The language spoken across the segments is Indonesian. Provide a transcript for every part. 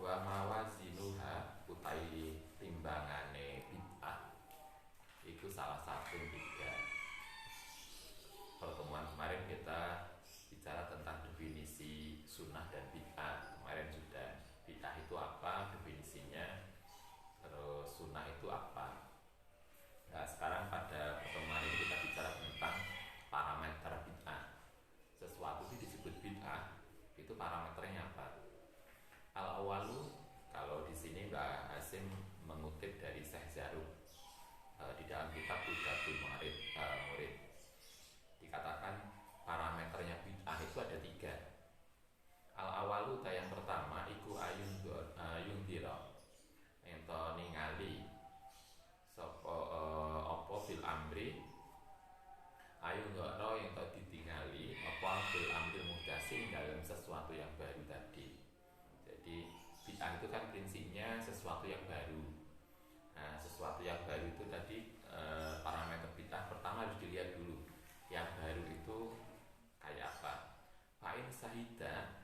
wa mawazinuha utai timbangane bid'ah itu salah satu tiga. Pertemuan kemarin kita bicara tentang definisi sunnah dan bid'ah. Kemarin sudah bid'ah itu apa definisinya, terus sunnah itu apa. Nah, sekarang pada pertemuan ini kita bicara tentang parameter bid'ah. Sesuatu itu disebut bid'ah, itu parameternya apa? Al-awalu, kalau di sini Mbak Hasim mengutip dari Syekh Zaruk di dalam kitab Hudatul Murid, dikatakan parameternya bid'ah itu ada tiga. Al-awalu yang pertama iku ayun dira ento ningali sapa apa fil amri ayun dira ento ditingali apa fil amri muhdasin dalam sesuatu yang baru tadi. Jadi bid'ah itu kan prinsipnya sesuatu yang baru. Nah, sesuatu yang baru itu tadi parameter bid'ah pertama harus dilihat dulu. Yang baru itu kayak apa? Fa'in sahida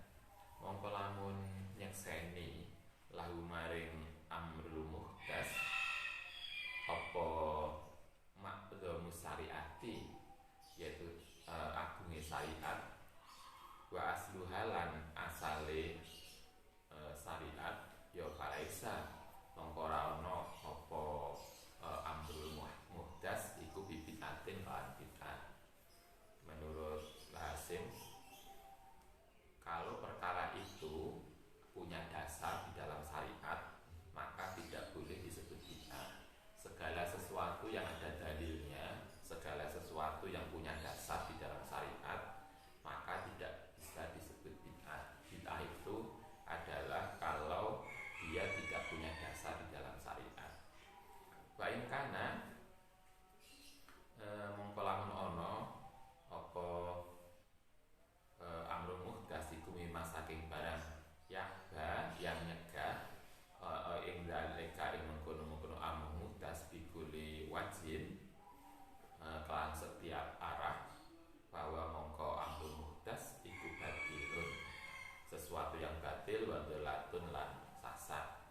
mongko lamun nyekseni lahu maring amrul muhdas apa maqdhamu syariati, yaitu agunge syariat, wa asluhalan asale syariat ya falaisa mongko ora ana apa amrul muhdas iku bid'atin lan bid'ah. Menurut Hasim, kalau perkara itu punya dasar di dalam syariat, maka tidak boleh disebut bid'ah. Segala sesuatu yang ada dalilnya, segala sesuatu yang punya dasar di dalam syariat, maka tidak bisa disebut bid'ah. Bid'ah itu adalah kalau dia tidak punya dasar di dalam syariat. Wa in kana mongko lamun ana apa amrul muhdas iku mimma saking barang yahba yang nyegah ing dalika ing mengkono-mengkono amrul muhdas bikuli wajin kelan setiap arah, bahwa mongko amrul muhdas iku batilun sesuatu yang batil wa dhalatun lan sasar.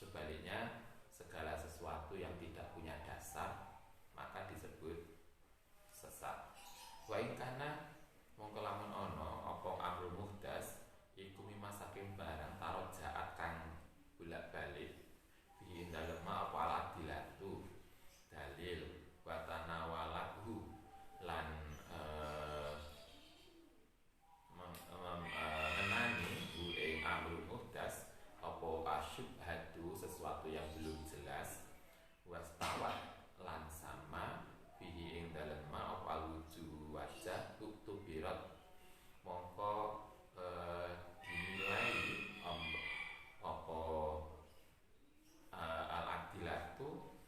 Sebaliknya segala sesuatu yang tidak punya dasar maka disebut sesat. Wa in kana mongko lamun ana apa amrul muhdas iku mimma saking barang tarojaat kang bolak-balik bi dalem apa aladilatu dalil wa tanawalahu lan menani hu ing amrul muhdas apa asyubhatu sesuatu yang belum jelas, wastawat lan sama fihi ing dalem ma apa alwujuh wajah uktubirat mongko dinilai apa al-adilatu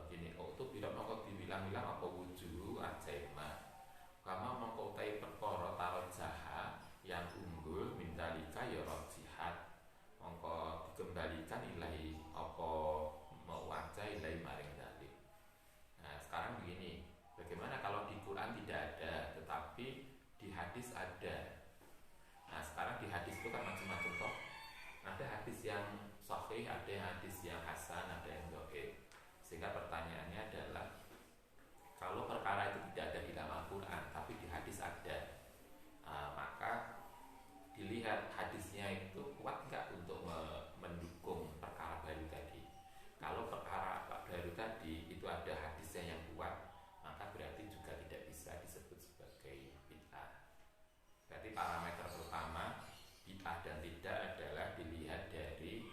gini uktubirat mongko dibilang-bilang apa wujuh ajaima kama mongko utai perkara tarojaha yang unggul mindalika ya rojihat mongko dikembalikan ilahi apa wajah ilahi maring dalik. Nah, sekarang begini, bagaimana kalau di Quran tidak ada, tetapi di hadis ada? Nah, sekarang di hadis itu kan macam-macam toh. Ada hadis yang sahih, ada hadis yang hasan, ada yang dhaif. Sehingga pertanyaannya adalah, kalau perkara itu tidak ada di dalam Al-Quran, tapi di hadis ada, maka dilihat hadisnya itu kuat nggak untuk mendukung perkara baru tadi. Kalau perkara baru tadi itu ada hadisnya yang kuat, maka berarti juga tidak bisa disebut sebagai bid'ah. Berarti parameter pertama bid'ah dan tidak adalah dilihat dari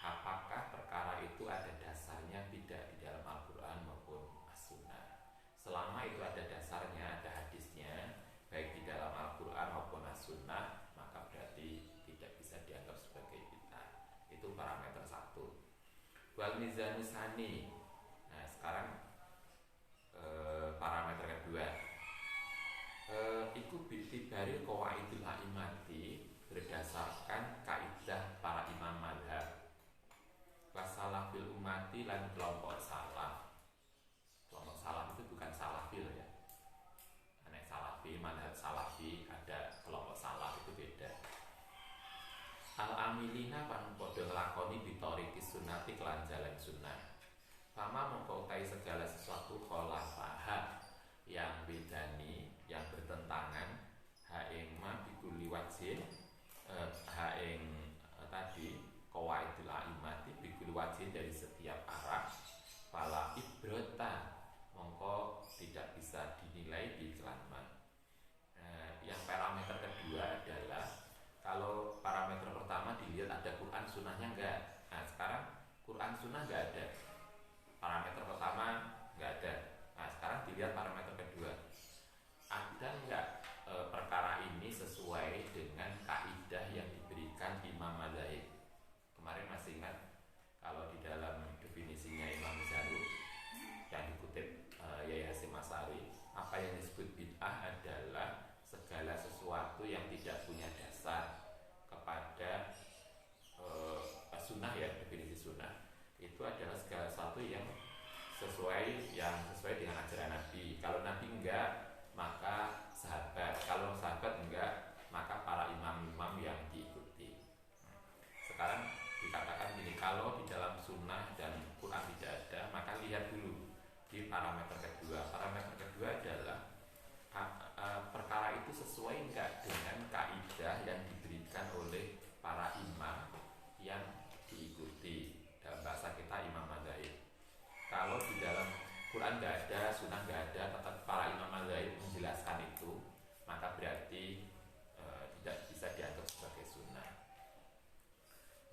apakah perkara itu ada dasarnya tidak di dalam Al-Quran maupun As-Sunnah. Selama itu ada dasarnya, ada hadisnya, baik di dalam Al-Quran maupun As-Sunnah, maka berarti tidak bisa dianggap sebagai bid'ah. Itu parameter satu. Wal mizanu sani. Nah, sekarang parameter kedua iku bitibari qawaidul a'immati, berdasarkan kaidah para imam mazhab. Wasalafil ummati lan kelompok salaf. Kelompok salaf itu bukan salafil ya. Anak salafi, mazhab salafi, ada kelompok salaf itu beda. Al amilina pan padha nglakoni bitorikis sunnati kelan jalan sunnah. Fama mongko utai segala sesuatu khalafaha yang bedani, yang bertentangan haing ma bikuli wajin haing tadi qawaidul aimati bikuli wajin dari setiap arah fala ibrata mongko tidak bisa dinilai di kelama. Yang parameter kedua adalah kalau parameter pertama dilihat ada Quran sunnahnya enggak. Nah sekarang Quran sunnah enggak ada. Parameter pertama enggak ada. Nah sekarang dilihat parameter kedua. Ada enggak perkara ini sesuai dengan kaidah yang diberikan Imam Madzhab? Kemarin masih ingat kalau di dalam definisinya Imam Zarruq yang dikutip Yai Hasyim Asy'ari, apa yang disebut bid'ah adalah segala sesuatu yang tidak punya dasar kepada sunnah, ya definisi sunnah itu adalah segala sesuatu yang sesuai dengan ajaran Nabi. Kalau Nabi enggak, maka sahabat. Kalau sahabat enggak, maka para imam-imam yang diikuti. Sekarang dikatakan gini, kalau di dalam sunnah dan Quran tidak ada, maka lihat dulu di parameter kedua. Parameter kedua adalah perkara itu sesuai enggak dengan kaidah yang diberikan oleh para imam yang diikuti. Dalam bahasa kita Imam Madzhab. Kalau di dalam Quran enggak ada, sunnah enggak ada, tetap para Imam Madzhab menjelaskan itu, maka berarti tidak bisa dianggap sebagai sunnah.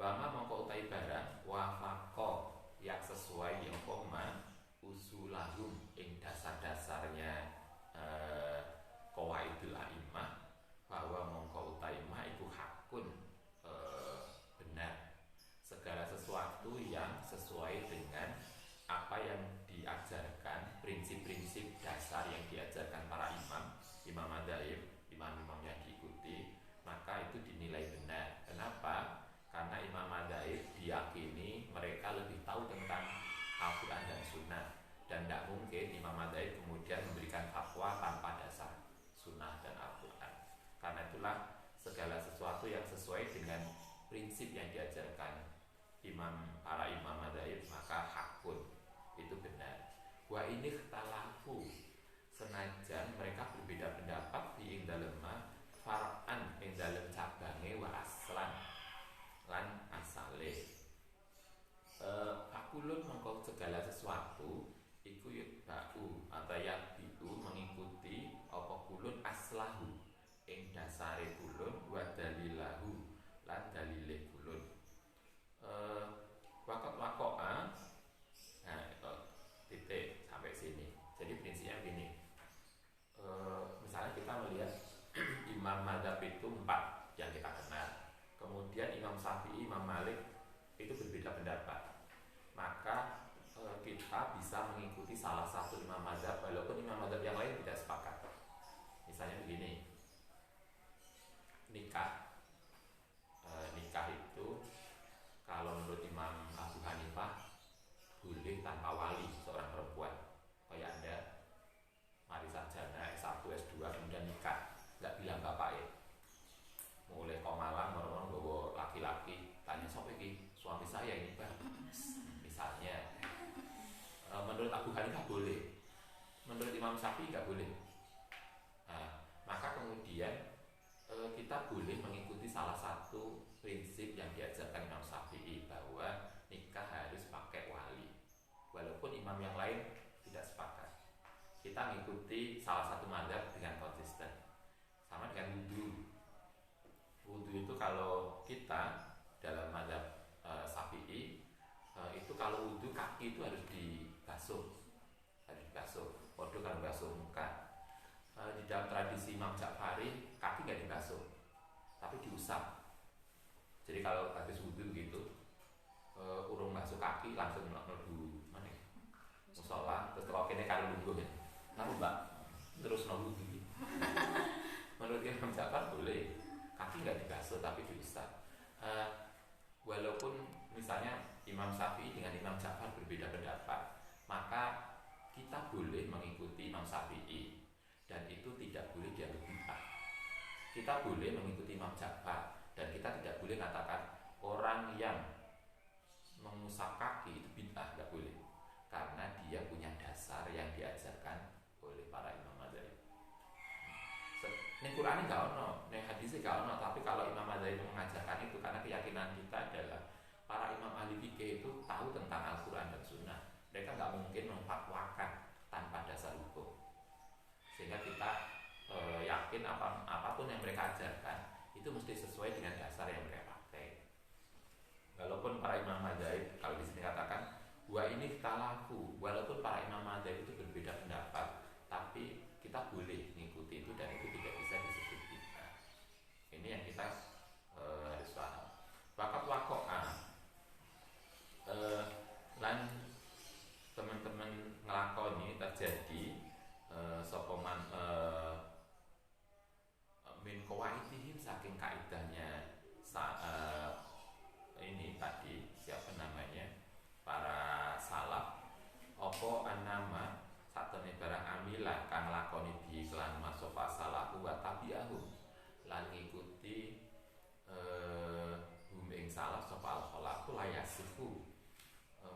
Wama mongko utai barang wafaqo yang sesuai yang koma usulahum ing dasar-dasarnya qawaidul a'immah, bahwa mongko utai ma itu hakun benar. Segala sesuatu yang sesuai dengan apa yang diajarkan, prinsip-prinsip dasar yang diajarkan para imam madzhab, imam-imam yang diikuti, maka itu dinilai benar. Kenapa? Karena imam madzhab diyakini mereka lebih tahu tentang Al-Quran dan Sunnah, dan tidak mungkin imam madzhab kemudian memberikan fatwa tanpa dasar Sunnah dan Al-Quran. Karena itulah segala sesuatu yang sesuai dengan prinsip yang diajarkan para imam madzhab maka hakun, itu benar. Wa ini ikhtalafu, senajan mereka berbeda pendapat fi ing dalem far'an ing dalem cabange wa aslan lan asale. Fakulun mengkau segala sesuatu iku yutba'u atau yabi'u mengikuti apa kulun aslahu ing dasare kulun wa dalilahu lan dalile kulun. Wakot-wako'a. Nah titik sampai sini. Jadi prinsipnya gini, misalnya kita melihat imam madzhab itu 4 yang kita kenal. Kemudian Imam Syafi'i, Imam Malik itu berbeda pendapat. Maka kita bisa mengikuti salah satu imam madzhab walaupun imam madzhab yang lain tidak sepakat. Misalnya begini, nikah itu kalau menurut Imam Abu Hanifah boleh tanpa wali seorang perempuan. Kayak Anda mari sarjana S1, S2 kemudian nikah, nggak bilang bapak ya, mulai kau malam orang-orang bawa laki-laki, tanya siapa ini, suami saya ini bang. Misalnya menurut Abu Hanifah boleh, menurut Imam Syafi'i nggak boleh. Nah, maka kemudian kita boleh mengikuti salah satu prinsip yang diajarkan Imam Syafi'i, bahwa nikah harus pakai wali walaupun imam yang lain tidak sepakat. Kita mengikuti salah satu mazhab dengan konsisten. Sama dengan wudu. Wudu itu kalau kita dalam mazhab Syafi'i itu kalau wudu kaki itu harus dibasuh, waduh kalau basuh muka. Di dalam tradisi Imam Ja'fari kaki nggak dibasuh, tapi diusap. Jadi kalau habis wudu gitu, urung basuh kaki langsung mlebu mana? Musola, terus kalau kene karo lungguh ya. Nah, Mbak, terus wudu. Menurut Imam Ja'far boleh, kaki nggak dibasuh tapi diusap. Walaupun misalnya Imam Syafi'i dengan Imam Ja'far berbeda pendapat, maka kita boleh mengikuti Imam Syafi'i. Dan itu tidak boleh dianggap bid'ah. Kita boleh mengikuti Imam Ja'far dan kita tidak boleh katakan orang yang mengusap kaki itu bid'ah, nggak boleh, karena dia punya dasar yang diajarkan oleh para imam madzhab. Ning Quran nggak ono, ning hadis nggak ono, tapi kalau imam madzhab mengajarkan itu karena keyakinan kita adalah para imam ahli fikih itu tahu tentang Al-Quran dan Sunnah. Mereka nggak mungkin memfatwakan tanpa dasar hukum, sehingga kita yakin apapun yang mereka ajarkan itu mesti sesuai dengan dasar yang mereka pakai. Walaupun para imam madzhab, kalau di sini katakan wa ini talafu, walaupun para imam madzhab itu berbeda pendapat, tapi kita boleh mengikuti itu dan itu tidak bisa disebut bid'ah. Ini yang kita harus paham. Wakat wako'a lan teman-teman ngelakoni terjadi sokoman min kawaitihim, saking kaidahnya ini tadi siapa namanya para salaf, opo anama satene barang amilah kang lakoni bi lan masofa salahu wa tabi'ahum, lan ngikuti hum ing salaf sapa al khalaqu layasifu,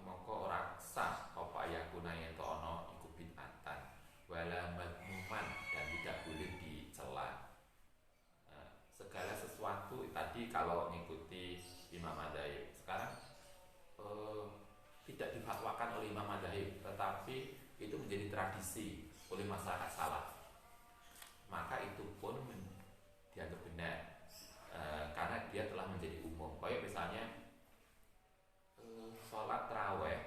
mongko ora sah apa yakuna yen to ana iku bid'atan wala madmuman, dan tidak boleh dicela. Segala sesuatu tadi kalau mengikuti imam madzhab, sekarang tidak difatwakan oleh imam madzhab, tetapi itu menjadi tradisi oleh masyarakat salaf, maka itu pun dianggap benar karena dia telah menjadi umum. Kayak misalnya sholat tarawih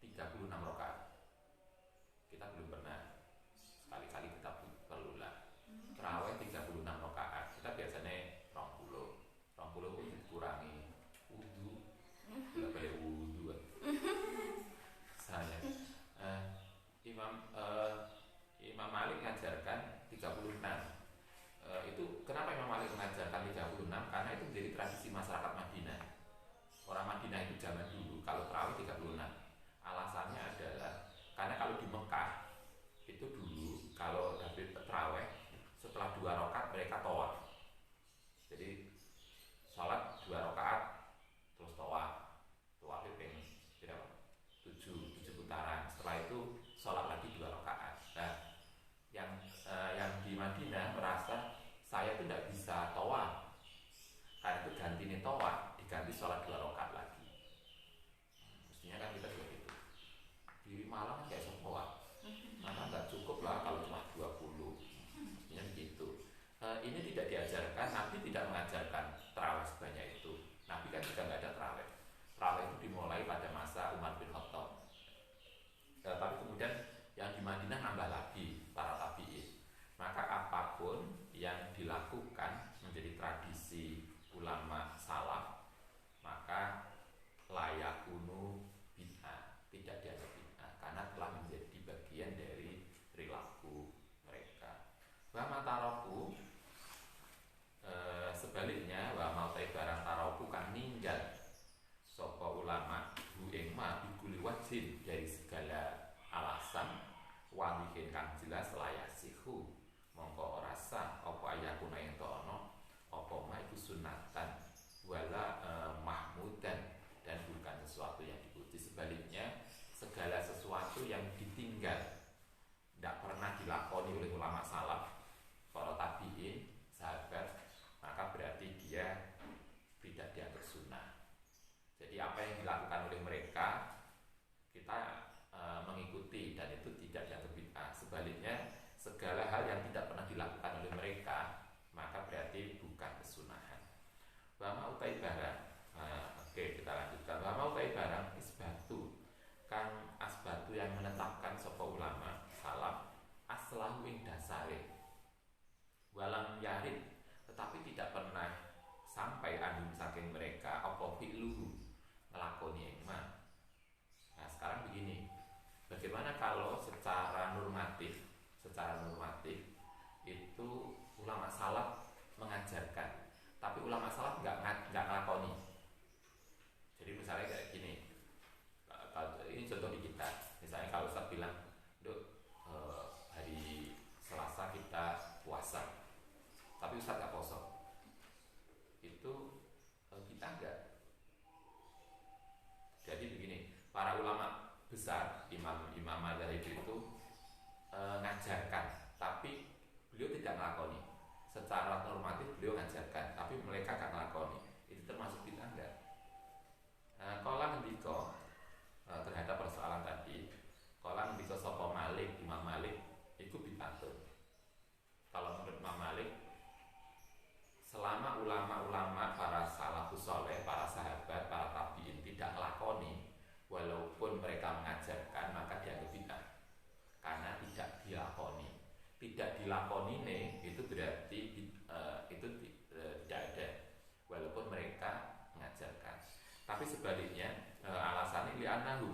36 rakaat, kita belum pernah, sekali-kali kita perlu lah tarawih 36 rakaat, kita biasanya 20 pun dikurangi wudu, nggak boleh wudu. Saya Imam Malik mengajarkan 36. Itu kenapa Imam Malik mengajarkan 36? Karena itu menjadi tradisi masyarakat Madinah. Orang Madinah itu zaman dulu kalau tarawih 36. Alasannya adalah karena kalau di Mekah itu dulu kalau habis tarawih setelah 2 rakaat mereka tawaf. Jadi sholat 2 rakaat terus tawaf. Tawafnya pengen berapa? 7 putaran. Setelah itu sholat lagi 2 rakaat. Nah, yang di Madinah merasa saya itu tidak bisa tawaf, karena itu ganti nih tawaf diganti sholat 2 rakaat lagi. Mestinya kan kita juga gitu. Di Malang kayak tawaf, maka nggak cukup lah kalau cuma 20. Mestinya begitu. Ini tidak diajarkan, Nabi tidak mengajarkan tarawih sebanyak itu. Nabi kan juga nggak ada tarawih. Tarawih itu dimulai pada masa Umar bin Khattab. Tapi kemudian yang di Madinah nambah lagi para tabi'in. Maka apapun yang dilakukan menjadi tradisi ulama salaf, maka layakunu bid'ah, tidak dianggap bid'ah karena telah menjadi bagian dari perilaku mereka. Wa mataroku sebaliknya, wa mautai barang taroku kan ninggal sapa ulama hu ing ma bikuli wajin, dari segala alasan wahihin kang jelas layasihu, mongko ora sah apa ayakuna ing ono apa ma iku sunatan wala mahmudan, dan bukan sesuatu yang dipuji. Sebaliknya segala sesuatu yang ditinggal, tidak pernah dilakoni oleh ulama salaf, para tabi'in, sahabat, maka berarti dia tidak dianggap sunnah. Jadi apa yang dilakukan oleh mereka kita mengikuti dan itu tidak dianggap bid'ah. Sebaliknya segala hal yang tidak pernah dilakukan oleh mereka maka berarti bukan kesunahan. Wa ma utai barang. Oke, kita lanjutkan. Wa ma utai barang isbatu kang asbatu yang menetapkan sapa ulama salaf aslahu ing dasare walam yarid, tetapi tidak pernah sampai anhum saking mereka apa fi'luhu ngelakoni iman. Nah sekarang begini, bagaimana kalau secara normatif itu ulama salaf mengajarkan, tapi ulama salaf nggak ngelakoni. Jadi misalnya kayak gini, ini contoh di kita, misalnya kalau Ustaz bilang, Duk, hari Selasa kita puasa, tapi Ustaz nggak poso, itu dilakoni nih itu berarti itu tidak ada walaupun mereka mengajarkan. Tapi sebaliknya alasannya li'annahu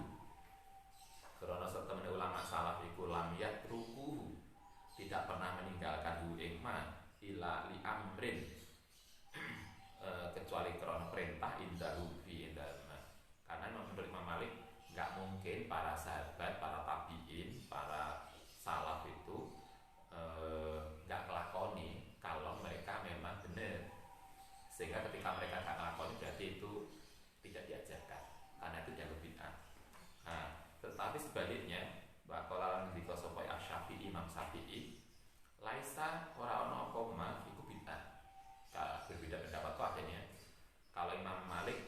karena setemen ulama salaf iku lam yatrukuhu tidak pernah meninggalkan hu ing ma ila li amrin kecuali karena perintah indahu fi indalma. Karena menurut Imam Malik nggak mungkin para sahabat, para tabiin, para salaf itu nggak ngelakoni kalau mereka memang benar, sehingga ketika mereka nggak ngelakoni berarti itu tidak diajarkan karena itu dianggap bid'ah. Nah, tetapi sebaliknya bakalan dikosopo Asy-Syafi'i, Imam Syafi'i laisa ora ono apa ma iku bid'ah. Berbeda pendapat tuh akhirnya kalau Imam Malik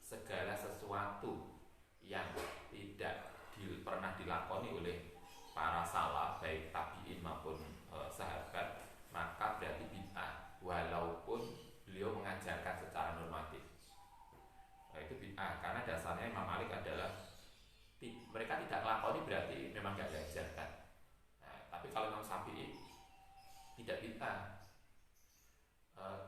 segala sesuatu yang tidak pernah dilakoni oleh para salaf baik tabi'in maupun sahabat maka berarti bid'ah walaupun beliau mengajarkan secara normatif. Itu bid'ah karena dasarnya Imam Malik adalah mereka tidak melakoni berarti memang tidak diajarkan. Nah, tapi kalau Imam Syafi'i tidak bid'ah.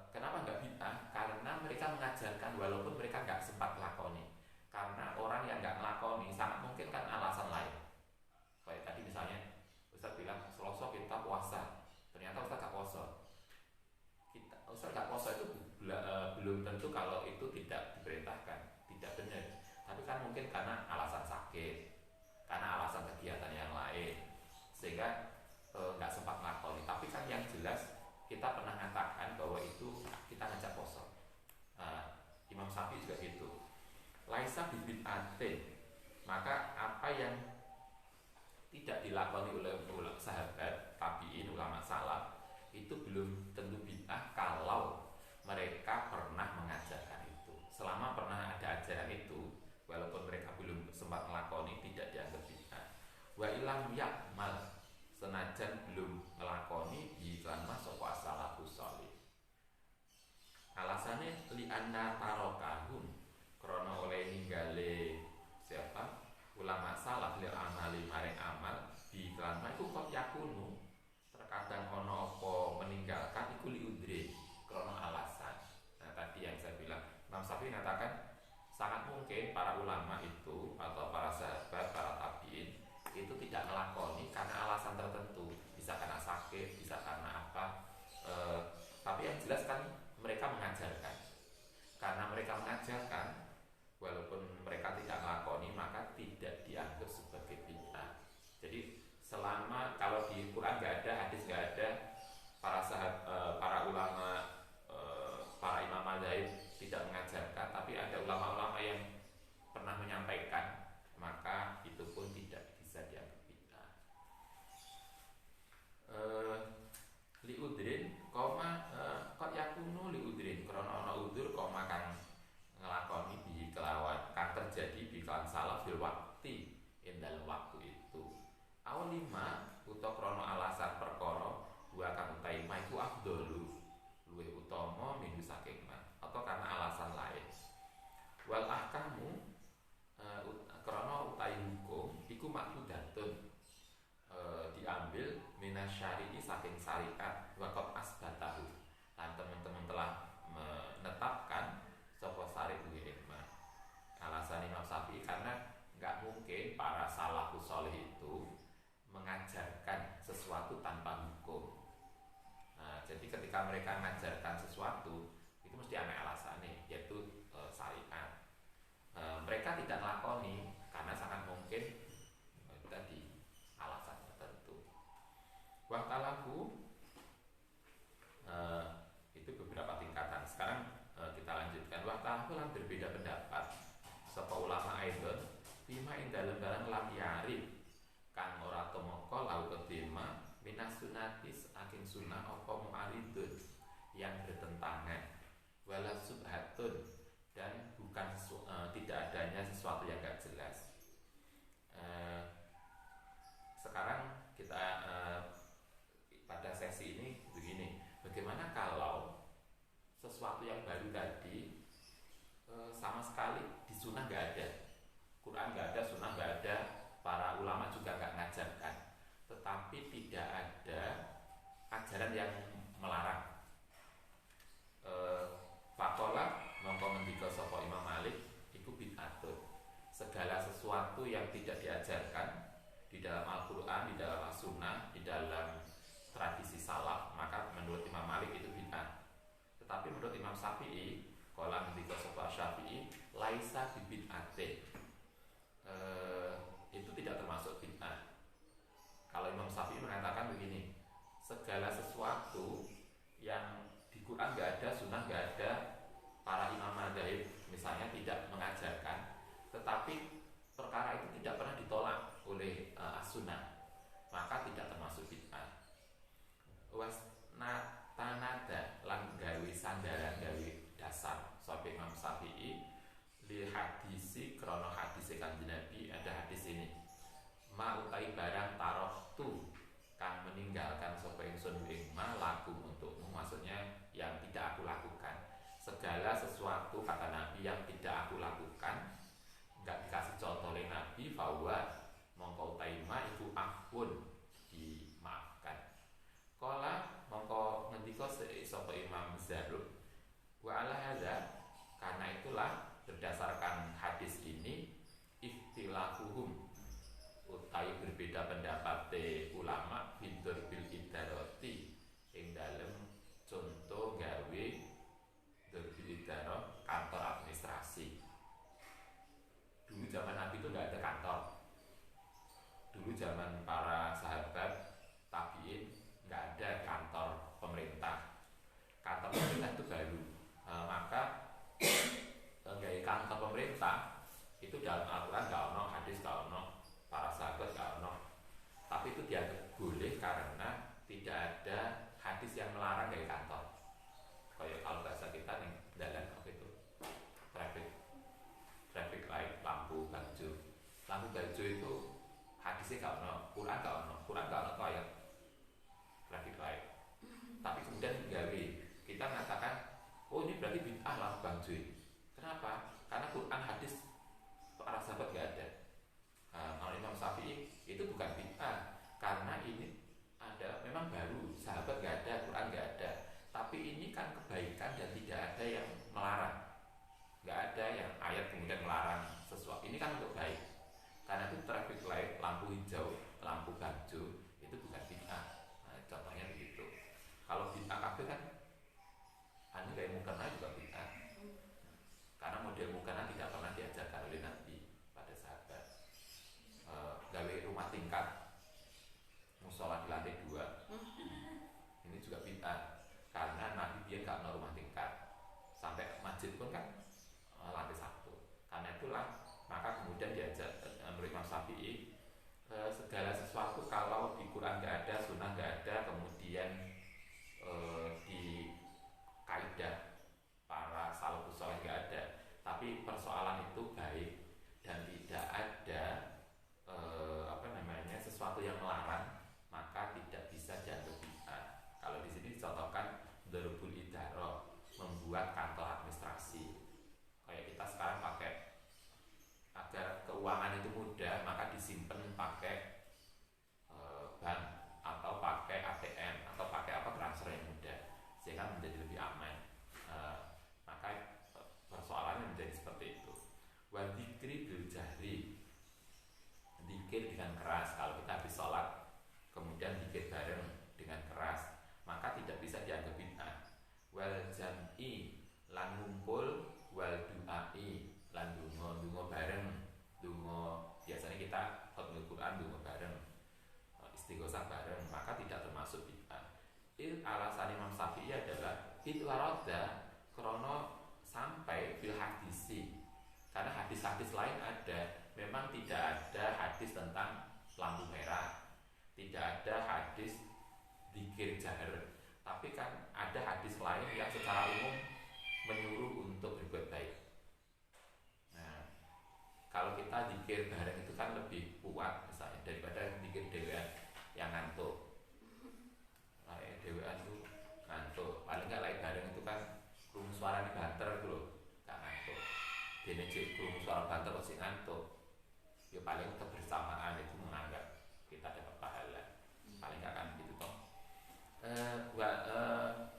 Kenapa nggak bid'ah? Karena mereka mengajarkan walaupun mereka nggak sempat melakoni. Karena orang yang nggak melakoni sangat mungkin kan alasan lain. Kayak tadi misalnya Ustaz bilang Selasa kita puasa, ternyata Ustaz nggak puasa. Ustaz nggak puasa itu belum tentu kalau itu tidak diperintahkan, tidak benar. Tapi kan mungkin karena alasan sakit, karena alasan kegiatan yang lain, sehingga nggak sempat melakoni. Tapi kan yang jelas kita pernah mengatakan bahwa itu kita ngajak puasa. Imam Syafi'i juga gitu. Laisa bid'atin, maka apa yang tidak dilakoni oleh sahabat, tabi'in, ulama salaf itu belum tentu bid'ah kalau mereka pernah mengajarkan itu. Selama pernah ada ajaran itu, walaupun mereka belum sempat melakoni tidak dianggap bid'ah. Wa ilam yakmal, senajan belum melakoni iklan masuk salafus sholih. Alasannya li'anna tarokahum krono oleh ninggale siapa ulama salaf lil amali maring amal di iklan iku kok yakunu terkadang ono apa meninggalkan iku liudri krono alasan. Nah tadi yang saya bilang Imam Syafi'i mengatakan sangat mungkin para ulama itu atau para sahabat, para tabiin itu tidak melakoni karena alasan tertentu, bisa karena sakit, bisa karena apa. Tapi yang jelas kan mereka mengajarkan. Karena mereka mengajarkan, walaupun mereka tidak melakoni maka tidak dianggap sebagai bid'ah. Jadi selama kalau di Quran nggak ada, hadis nggak ada, para sahabat, para ulama, para imam mazhab tidak mengajarkan, tapi ada ulama-ulama yang pernah menyampaikan, maka itu pun tidak bisa dianggap bid'ah. Liudrin, kok yakunu liudrin, karena ana udur koma kan ngelakoni bi kelawan kan terjadi bi kelawan salah fil waktu dalam waktu itu. Awal 5 utawa krono alasan perkara dua kang utai ma iku afdalu luwih utama minggu saking ma atau karena alasan lain. Wal ahkamu krono utai hukum iku maksudatun diambil minasyari'i saking syariat waqat asbatahu. Dan teman-teman telah menetapkan sapa syari' duwe hikmah. Alasan Imam Syafi'i karena nggak mungkin para salafus sholih itu mengajarkan sesuatu tanpa hukum. Nah, jadi ketika mereka mengajarkan sesuatu itu mesti ada alasannya, yaitu syariat. Mereka tidak melakoni karena sangat mungkin tadi alasan tertentu. Waktalafu itu beberapa tingkatan. Sekarang kita lanjutkan. Waktalafu lan berbeda pendapat. Sapa ulama aidon bima ing dalem lam yarib kang ora tomoko lau kedema minas sunatis aking sunnah apa mu'aridun yang bertentangan wala subhatun dan bukan tidak adanya sesuatu yang gak jelas. Sekarang kita pada sesi ini begini, bagaimana kalau sesuatu yang baru tadi sama sekali di sunnah gak ada, Quran gak ada, sunnah gak ada, para ulama juga gak ngajarkan, tetapi tidak ada ajaran yang melarang. Fakola mongko ngendika sapa Imam Malik iku bid'atun. Segala sesuatu yang tidak diajarkan di dalam Al-Quran, di dalam As-Sunnah, di dalam tradisi salaf, maka menurut Imam Malik itu bid'ah. Tetapi menurut Imam Syafi'i, qala ngendika sapa Syafi'i, laisa bid'atin. Itu tidak termasuk bid'ah. Kalau Imam Syafi'i mengatakan begini, segala sesuatu yang di Quran nggak ada, Sunnah nggak ada, para imam madzhab misalnya tidak mengajarkan, tetapi perkara itu tidak pernah ditolak oleh as-sunnah, maka tidak termasuk bid'ah. Wasnatanada lan gawe sandaran, gawe dasar sampai Imam Syafi'i li hadisi krono hadis Kanjeng Nabi, ada hadis ini, ma utai barang taroh tu kang meninggalkan sapa ingsun ing ma lakum untukmu, maksudnya yang tidak aku lakukan. Segala sesuatu kata Nabi yang tidak aku lakukan, enggak dikasih contoh oleh Nabi, bahwa mongko utaima itu afun, dimaafkan. Kala mongko ngendika sapa Imam Zarruq, wa ala hadza, karena itulah berdasarkan hadis ini, ikhtilafuhum utai berbeda pendapat ulama bintur bil idaroti ing dalem contoh gawe bil idarah kantor administrasi. Dulu zaman Nabi itu nggak ada kantor. Dulu zaman para sahabat tabiin nggak ada kantor pemerintah. Kantor pemerintah itu baru. Maka nggak kantor pemerintah itu dalam Al-Quran nggak ono, hadis nggak ono, para sahabat nggak ono. Tapi itu dianggap boleh karena tidak ada hadis yang melarang dari kantor. Kayak kalau bahasa kita nih dalam apa itu traffic light, lampu hijau. Lampu hijau itu hadisnya nggak ono, Quran nggak ono kayak traffic light. Tapi kemudian gawe kita mengatakan, oh ini berarti bid'ah lampu hijau. Kenapa? Karena Quran hadis para sahabat nggak ada. Kalau Imam Syafi'i itu bukan bid'ah, karena ini ada memang baru, sahabat nggak ada, Quran nggak ada. Tapi ini kan kebaikan dan tidak ada yang melarang, nggak ada yang ayat kemudian melarang sesuatu. Ini kan untuk baik. Karena itu traffic light, lampu hijau, lampu hijau itu bukan bid'ah. Nah, contohnya begitu. Kalau bid'ah kabeh kan, anu kayak mukena juga bid'ah. Karena model mukena tidak pernah diajarkan oleh Nabi pada sahabat. Gawe rumah tingkat, musola di lantai 2, ini juga bid'ah. Karena Nabi dia nggak mau rumah tingkat, sampai masjid pun kan lantai 1. Karena itulah maka kemudian diajar menurut Imam Syafi'i, segala sesuatu kalau di Quran nggak ada, Sunnah nggak ada, kemudian di kaidah para salafus saleh nggak ada, tapi persoalan itu baik dan tidak ada sesuatu yang melarang, maka tidak bisa dianggap bid'ah. Kalau di sini dicontohkan darubul idarah, membuat kantor administrasi. Kayak kita sekarang pakai, agar keuangan itu mudah, maka disimpan pakai bank atau pakai ATM atau pakai transfer yang mudah, sehingga menjadi lebih aman. Maka persoalannya menjadi seperti itu. Wa dzikri bil jahri, zikir dengan keras. Kalau kita habis sholat kemudian zikir bareng dengan keras, maka tidak bisa dianggap bid'ah. Wal jam'i, lan ngumpul, wal du'ai, lan dungo bareng. Dungo biasanya kita khotbah Quran dungo bareng, istighosah bareng, maka tidak termasuk bid'ah. Alasan Imam Syafi'i adalah itwaroda krono sampai bil hadisi, karena hadis-hadis lain ada. Memang tidak ada hadis tentang lampu merah, tidak ada hadis zikir jahar, tapi kan ada hadis lain yang secara umum menyuruh untuk berbuat baik. Nah, kalau kita zikir bareng itu kan lebih kuat misalnya daripada zikir dewean yang ngantuk. Nah, dewean itu ngantuk, paling nggak lain bareng itu kan krungu suaranya banter itu loh, nggak ngantuk. Dene cek krungu suara banter kok sih ngantuk. Ya paling kebersamaan itu menganggap kita dapat pahala, paling nggak kan gitu toh.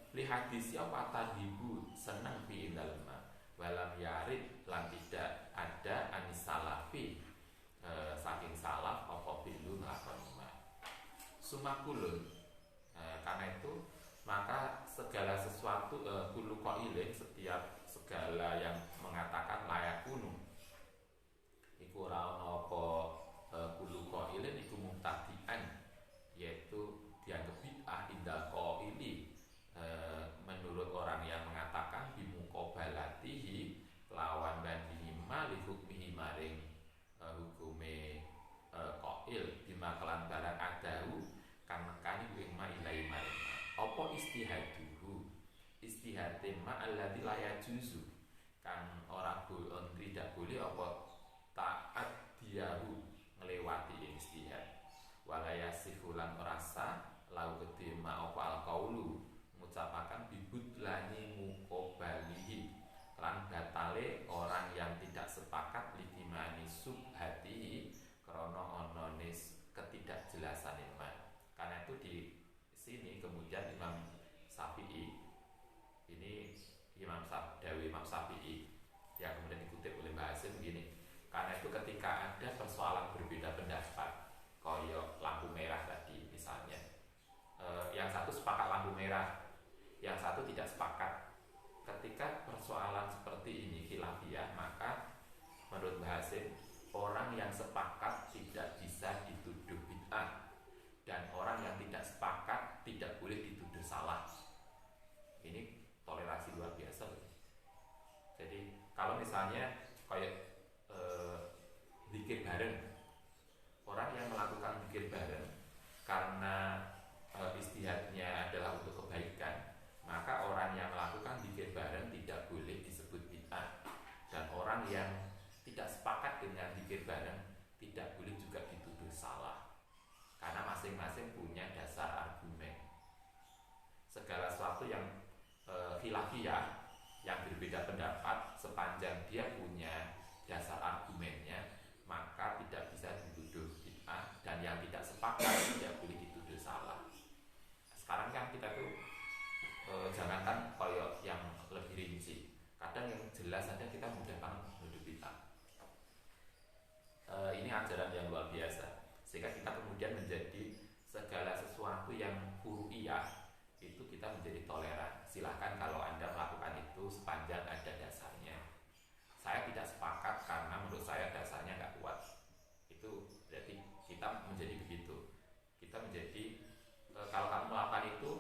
li hadis apa tadhibu seneng fi indal ma walam yarid lan tidak ada anis salafi saking salaf apa bilu nglakoni ma sumakulun. Karena itu maka segala sesuatu kulu qailin setiap segala yang mengatakan layak kuno iku ora ana apa kulu qailin iku mubtadi'an, yaitu dianggap bid'ah indal qaili menurut orang yang mengatakan bimuqabalatihi lawan bandingi mali hukmihi maring hukume qail bima kelan barang adahu kang nekani ing ma ilai maring apa istihaduhu istihate ma alladzi la yajuzu kang ora tidak boleh apa taat diahu nglewati ing istihad wala yasifulan rasa lau gede ma apa alqaulu ngucapaken bibudlani muqabalihi lan batale orang yang tidak sepakat lidimani subhati krana onone ketidakjelasan iman. Karena itu di sini kemudian Imam Syafi'i ini Imam Syafi'i yang kemudian dikutip oleh Mbah Hasim begini. Karena itu ketika ada persoalan berbeda pendapat, koyok lampu merah tadi misalnya, yang satu sepakat lampu merah, yang satu tidak sepakat. Ketika persoalan seperti ini khilafiyah, maka menurut Mbah Hasim orang yang sepakat tidak bisa dituduh bid'ah dan orang yang tidak sepakat tidak boleh dituduh salah. Ini toleransi luar biasa. Jadi kalau misalnya kayak zikir bareng, orang yang melakukan zikir bareng karena istihadnya adalah untuk kebaikan, maka orang yang melakukan zikir bareng tidak boleh disebut bid'ah, dan orang yang tidak sepakat dengan zikir bareng tidak boleh juga dituduh salah, karena masing-masing punya dasar argumen. Segala sesuatu yang khilafiyah, yang berbeda pendapat, sepanjang dia punya dasar argumennya, maka tidak bisa dituduh bid'ah, dan yang tidak sepakat tidak boleh dituduh salah. Sekarang kan kita tuh jangankan koyok yang lebih rinci, kadang yang jelas saja kita mudah banget menuduh bid'ah. Ini ajaran yang luar biasa, sehingga kita kemudian menjadi segala sesuatu yang furu'iyah itu kita menjadi toleran. Silahkan kalau Anda melakukan itu sepanjang ada dasarnya. Saya tidak sepakat karena menurut saya dasarnya nggak kuat. Itu berarti kita menjadi begitu. Kita menjadi kalau kamu melakukan itu,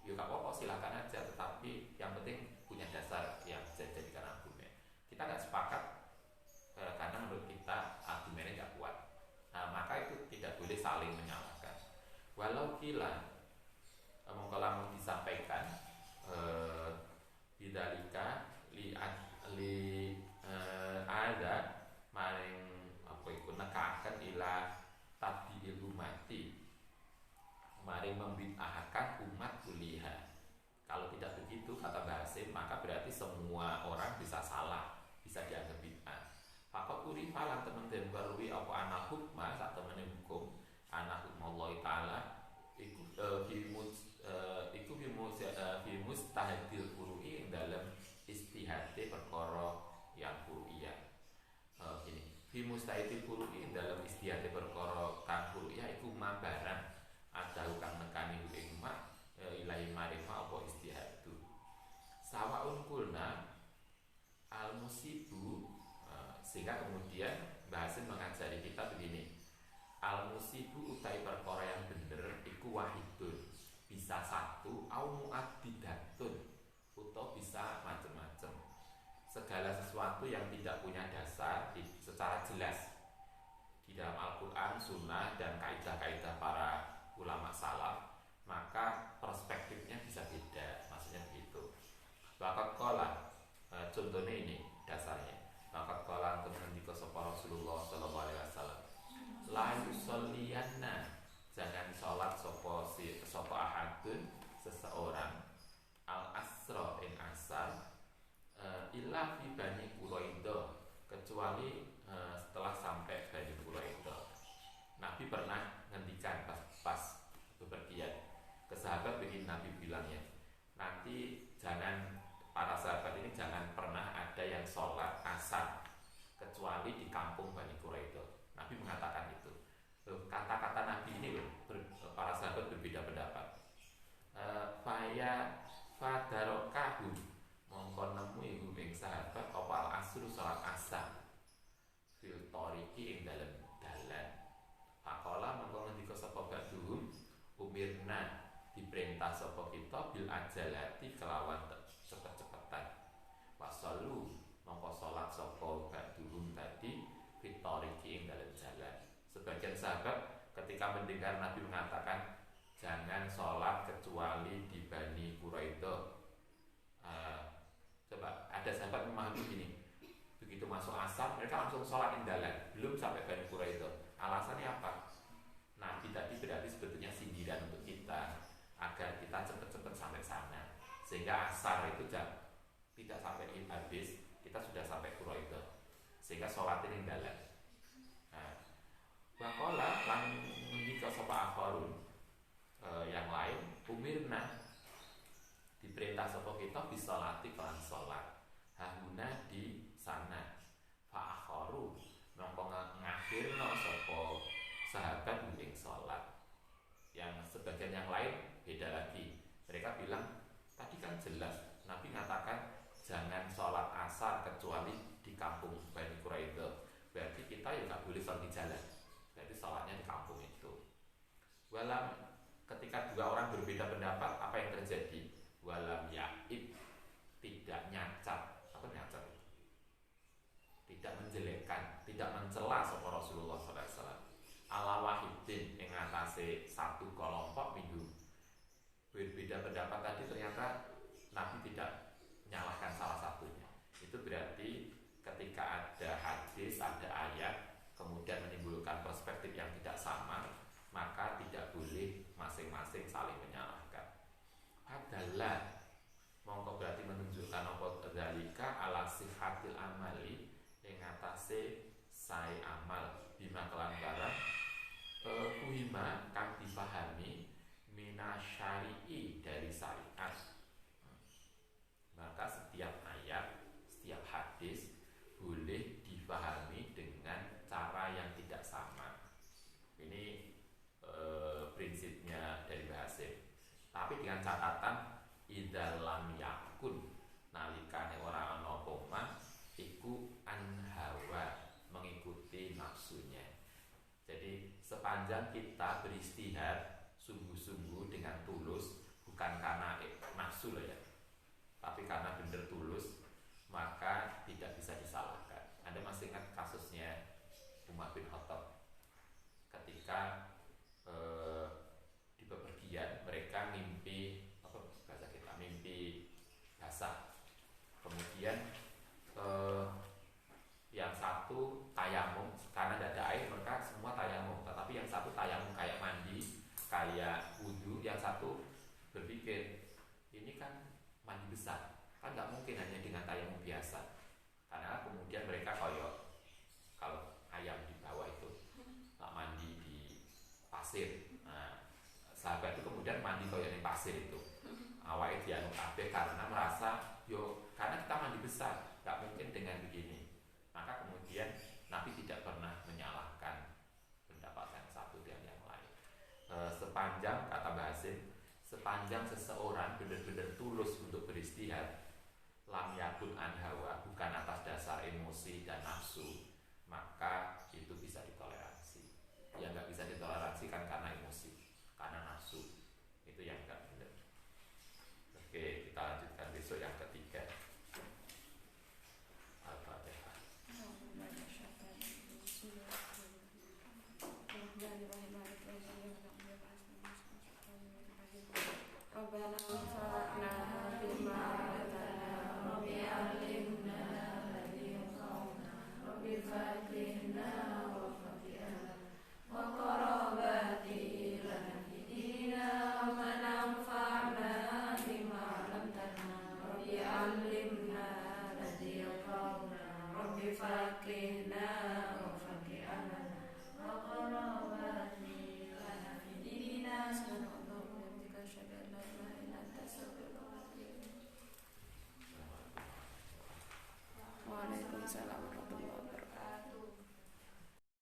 ya nggak apa-apa, silahkan aja. Tetapi yang penting punya dasar yang bisa dijadikan argumen. Kita nggak sepakat karena menurut kita argumennya nggak kuat. Nah, maka itu tidak boleh saling menyalahkan. Walau kila kalau disampaikan bidalika li ada maring apa iku nekaken ila tabiil umati, maring membid'ahkan umat kuliah. Kalau tidak begitu kata Mbah Hasim, maka berarti semua orang bisa salah, bisa dianggap bid'ah. Fakot uri falan temen den barui apa ana hukma sak temene hukum ana hukma Allah taala iku fi mustahadil furu'i dalam istihade perkara yang furu'iyah. Gini, fi mustahadil furu'i dalam istihade perkara kang furu'iyah iku mabaran ada kang nekani ing mak ilahi marifah apa istihadu. Sawaun kulna al musibu, sehingga kemudian Mbah Hasim mengajari kita begini. Al musibu utai perkara yang bener iku wahidun, bisa satu au muaddidatun, atau bisa macam-macam. Segala sesuatu yang tidak punya dasar secara jelas di dalam Al-Quran, Sunnah, dan kaidah-kaidah para ulama salaf, maka perspektifnya bisa beda. Maksudnya begitu. Bakat kola, contohnya ini dasarnya. Bakat kola untuk nanti sapa Rasulullah Sallallahu Alaihi Wasallam. La yusolliyanna, jangan sholat sopo ahadun seseorang al asro ing asar illa fi Bani Quraidah, kecuali setelah sampai Bani Quraidah. Nabi pernah ngendikan pas bepergian ke sahabat begini, Nabi sholat asar kecuali di kampung Bani Quraidah. Nabi mengatakan itu. Kata-kata Nabi ini loh, para sahabat berbeda pendapat. Faya fadarokahu mongko nemu ibu ing sahabat apa al asru sholat asar fil toriki ing dalem dalan. Pakola mongko ngendika sapa ba'duhum umirna diperintah sapa kita bil ajalati kelawan cepet-cepetan. Wasallu mongko salat sapa ba'duhum tadi fil toriki ing dalem jalan. Sebagian sahabat ketika mendengar Nabi mengatakan jangan sholat kecuali di Bani Quraidah, coba ada sahabat memahami begini, begitu masuk asar mereka langsung sholat di jalan, belum sampai Bani Quraidah. Alasannya apa? Nabi tadi berarti sebetulnya sindiran untuk kita agar kita cepat-cepat sampai sana, sehingga asar itu tidak sampai habis, kita sudah sampai Quraidah, sehingga sholat ini jalan. Wakola lan ngendika sapa akharun yang lain umirna diperintah sapa kita bisa latih kelan salat hahuna di sana fa akharu nangko ngakhirno sapa sahabat ing salat. Yang sebagian yang lain beda lagi, mereka bilang tadi kan jelas Nabi mengatakan jangan sholat asar kecuali di kampung Bani Quraidah, berarti kita ya nggak boleh sholat di jalan, berarti sholatnya di kampung itu. Walam ketika dua orang berbeda pendapat, apa yang terjadi? Walam ya'ib tidak nyacat, apa nyacat? Tidak menjelekkan, tidak mencela sapa Rasulullah SAW. Ala wahidin yang ngatasi satu kelompok minggu berbeda pendapat tadi, ternyata Nabi tidak menyalahkan salah satunya. Itu berarti ketika ada hadis, ada ayat, kemudian menimbulkan perspektif yang tidak sama, maka tidak boleh masing-masing saling menyalahkan. Adalah mongko berarti menunjukkan apa dzalika ala sihatil amali ing atase sae amal bima kelan barang kuhima kang dipahami minasyari'i dari syariat. Maka setiap ayat, setiap hadis boleh dipahami dengan cara yang tidak sama. Ini prinsipnya dari Bahasim. Tapi dengan catatan idza lam yakun nalikane ora ana apa iku anhawa mengikuti nafsunya. Jadi sepanjang kita beristihad sungguh-sungguh dengan tulus, bukan karena nafsu loh ya, tapi karena benar tulus, maka tidak bisa disalahkan. Anda masih ingat kasusnya Umar bin Khattab ketika di bepergian mereka mimpi apa bahasa kita, mimpi basah. Kemudian yang satu tayamum karena tidak ada air, mereka semua tayamum. Tetapi yang satu tayamum kayak mandi, kayak wudhu. Yang satu berpikir ini kan mandi besar, kan nggak mungkin hanya dengan tayamum biasa. Karena kemudian mereka kalau ayam di bawah itu mandi di pasir. Nah, sahabat itu kemudian mandi kayak di pasir itu. Awalnya dia kabeh karena merasa karena kita mandi besar, nggak mungkin dengan begini. Maka kemudian Nabi tidak pernah menyalahkan pendapat yang satu dan yang lain. Sepanjang kata Bahasim, sepanjang seseorang benar-benar tulus untuk beristihad, lam yakun an hawa, bukan atas dasar emosi dan nafsu, maka itu bisa ditoleransi. Yang nggak bisa ditoleransi kan karena emosi, karena nafsu, itu yang nggak benar. Oke, kita lanjutkan besok ya.